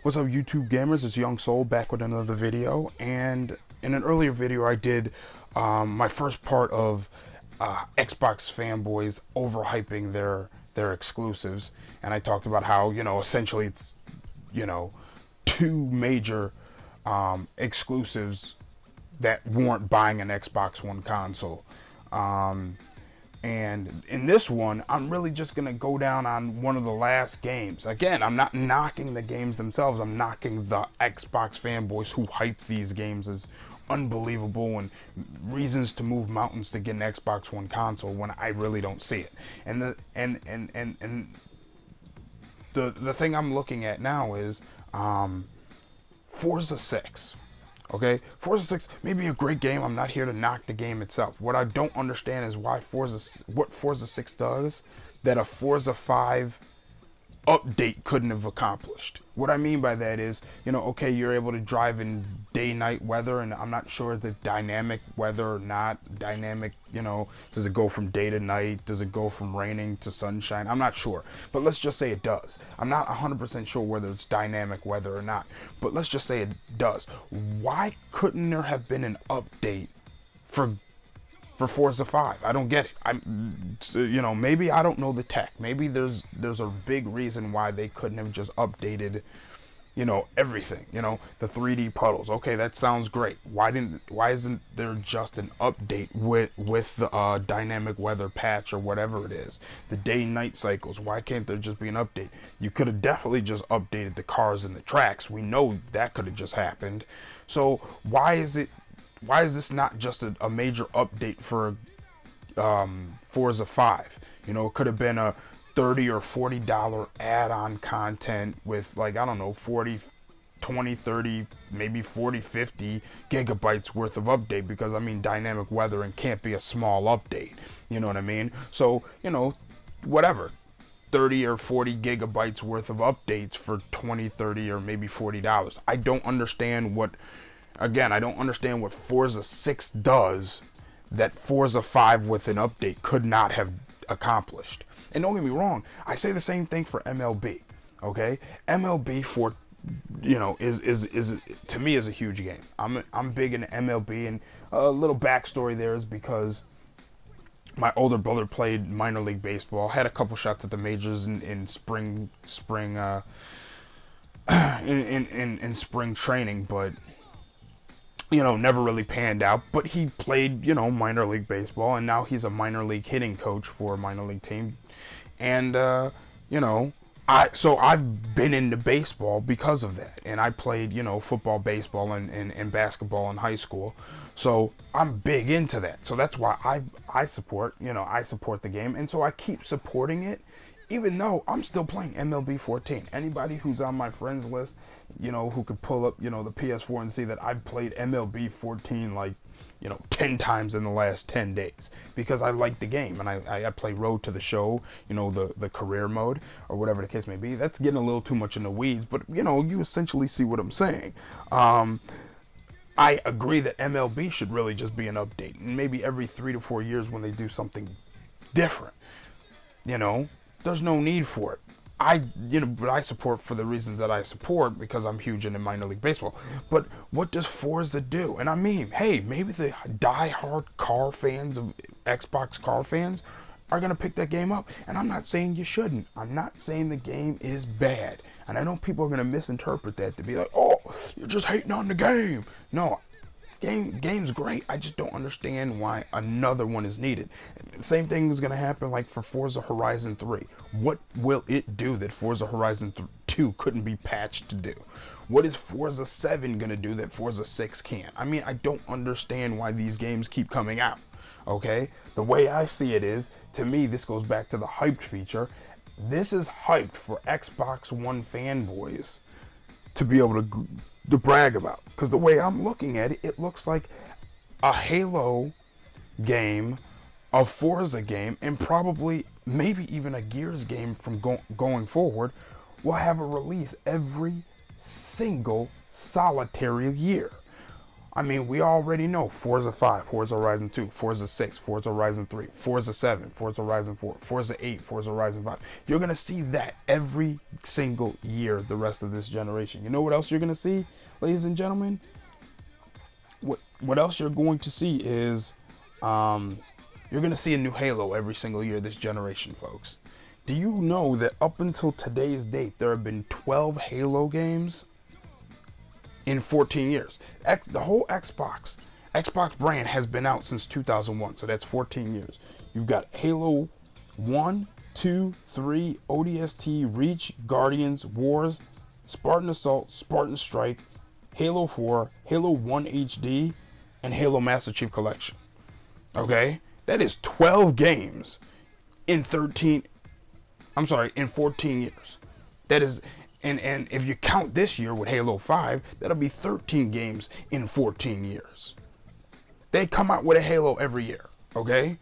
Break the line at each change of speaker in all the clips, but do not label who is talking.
What's up, YouTube gamers? It's Young Soul back with another video. And in an earlier video, I did my first part of Xbox fanboys overhyping their exclusives, and I talked about how essentially it's two major exclusives that warrant buying an Xbox One console. And in this one, I'm really just going to go down on one of the last games. Again, I'm not knocking the games themselves. I'm knocking the Xbox fanboys who hype these games as unbelievable and reasons to move mountains to get an Xbox One console when I really don't see it. And the thing I'm looking at now is Forza 6. Okay, Forza 6 may be a great game. I'm not here to knock the game itself. What I don't understand is what Forza 6 does that a Forza 5 update couldn't have accomplished. What I mean by that is, okay, you're able to drive in day-night weather, and I'm not sure if it's dynamic weather or not. Dynamic, does it go from day to night? Does it go from raining to sunshine? I'm not sure, but let's just say it does. I'm not 100% sure whether it's dynamic weather or not, but let's just say it does. Why couldn't there have been an update for Forza 5? I don't get it. Maybe I don't know the tech. Maybe there's a big reason why they couldn't have just updated, everything. The 3D puddles. Okay, that sounds great. Why isn't there just an update with the dynamic weather patch or whatever it is? The day-night cycles. Why can't there just be an update? You could have definitely just updated the cars and the tracks. We know that could have just happened. So why is this not just a major update for Forza 5? It could have been a $30 or $40 add-on content with, like, I don't know, 40, 20, 30, maybe 40, 50 gigabytes worth of update, because I mean dynamic weather and can't be a small update. You know what I mean? So, whatever. 30 or 40 gigabytes worth of updates for 20, 30, or maybe $40. I don't understand what Forza 6 does that Forza 5 with an update could not have accomplished. And don't get me wrong, I say the same thing for MLB. Okay, MLB is to me is a huge game. I'm big into MLB, and a little backstory there is because my older brother played minor league baseball, had a couple shots at the majors in spring in spring training, but never really panned out. But he played, minor league baseball, and now he's a minor league hitting coach for a minor league team. And, I've been into baseball because of that. And I played, football, baseball, and basketball in high school. So I'm big into that. So that's why I support the game. And so I keep supporting it, even though I'm still playing MLB 14. Anybody who's on my friends list, who could pull up, the PS4 and see that I've played MLB 14 like, 10 times in the last 10 days, because I like the game, and I play Road to the Show, the career mode, or whatever the case may be. That's getting a little too much in the weeds, but, you essentially see what I'm saying. I agree that MLB should really just be an update, and maybe every 3 to 4 years when they do something different. There's no need for it. But I support for the reasons that I support, because I'm huge into minor league baseball. But what does Forza do? And I mean, hey, maybe the die-hard car fans of Xbox car fans are going to pick that game up. And I'm not saying you shouldn't. I'm not saying the game is bad. And I know people are going to misinterpret that to be like, oh, you're just hating on the game. No, game's great. I just don't understand why another one is needed. Same thing is going to happen like for Forza Horizon 3. What will it do that Forza Horizon 2 couldn't be patched to do? What is Forza 7 going to do that Forza 6 can't? I mean, I don't understand why these games keep coming out. Okay? The way I see it is, to me, this goes back to the hyped feature. This is hyped for Xbox One fanboys to be able to brag about, because the way I'm looking at it, it looks like a Halo game, a Forza game, and probably maybe even a Gears game from going forward will have a release every single solitary year. I mean, we already know Forza 5, Forza Horizon 2, Forza 6, Forza Horizon 3, Forza 7, Forza Horizon 4, Forza 8, Forza Horizon 5. You're going to see that every single year the rest of this generation. You know what else you're going to see, ladies and gentlemen? What else you're going to see is you're going to see a new Halo every single year this generation, folks. Do you know that up until today's date, there have been 12 Halo games in 14 years? The whole Xbox brand has been out since 2001, so that's 14 years. You've got Halo 1, 2, 3, ODST, Reach, Guardians, Wars, Spartan Assault, Spartan Strike, Halo 4, Halo 1 HD, and Halo Master Chief Collection. Okay? That is 12 games in 14 years. That is, and if you count this year with Halo 5, that'll be 13 games in 14 years. They come out with a Halo every year, okay?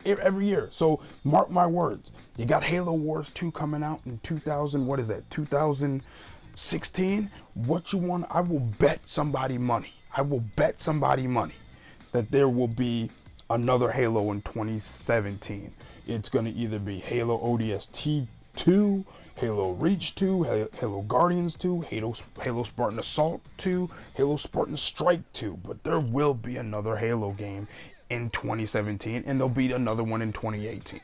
Every year. So mark my words. You got Halo Wars 2 coming out in 2016. What you want? I will bet somebody money. That there will be another Halo in 2017. It's going to either be Halo ODST 2, Halo Reach 2, Halo Guardians 2, Halo Spartan Assault 2, Halo Spartan Strike 2. But there will be another Halo game in 2017, and there'll be another one in 2018.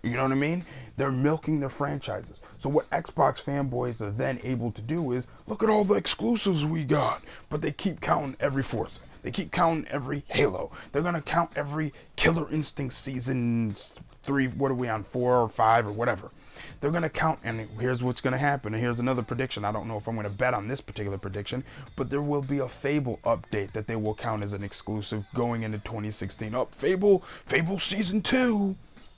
You know what I mean? They're milking their franchises. So what Xbox fanboys are then able to do is, look at all the exclusives we got. But they keep counting every Forza. They keep counting every Halo. They're going to count every Killer Instinct Season 3, what are we on, 4 or 5 or whatever. They're going to count, and here's what's going to happen. And here's another prediction. I don't know if I'm going to bet on this particular prediction, but there will be a Fable update that they will count as an exclusive going into 2016. Fable Season 2.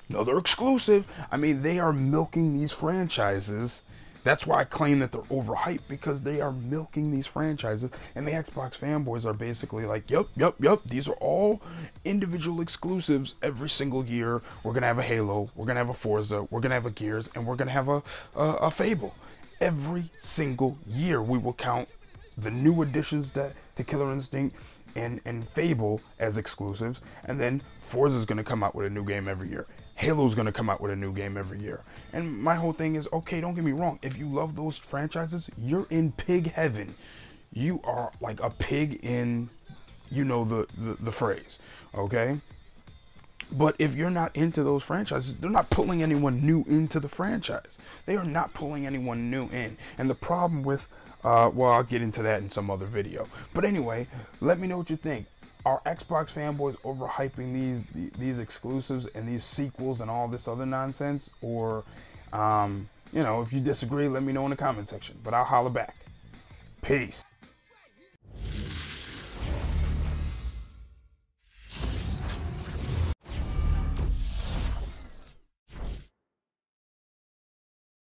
Another exclusive. I mean, they are milking these franchises. That's why I claim that they're overhyped, because they are milking these franchises, and the Xbox fanboys are basically like, yep, these are all individual exclusives every single year. We're going to have a Halo, we're going to have a Forza, we're going to have a Gears, and we're going to have a Fable. Every single year we will count the new additions to Killer Instinct and Fable as exclusives, and then Forza's going to come out with a new game every year. Halo's going to come out with a new game every year. And my whole thing is, okay, don't get me wrong. If you love those franchises, you're in pig heaven. You are like a pig in, you know, the phrase, okay? But if you're not into those franchises, they're not pulling anyone new into the franchise. They are not pulling anyone new in. And the problem with, well, I'll get into that in some other video. But anyway, let me know what you think. Are Xbox fanboys overhyping these exclusives and these sequels and all this other nonsense? Or, you know, if you disagree, let me know in the comment section. But I'll holler back. Peace.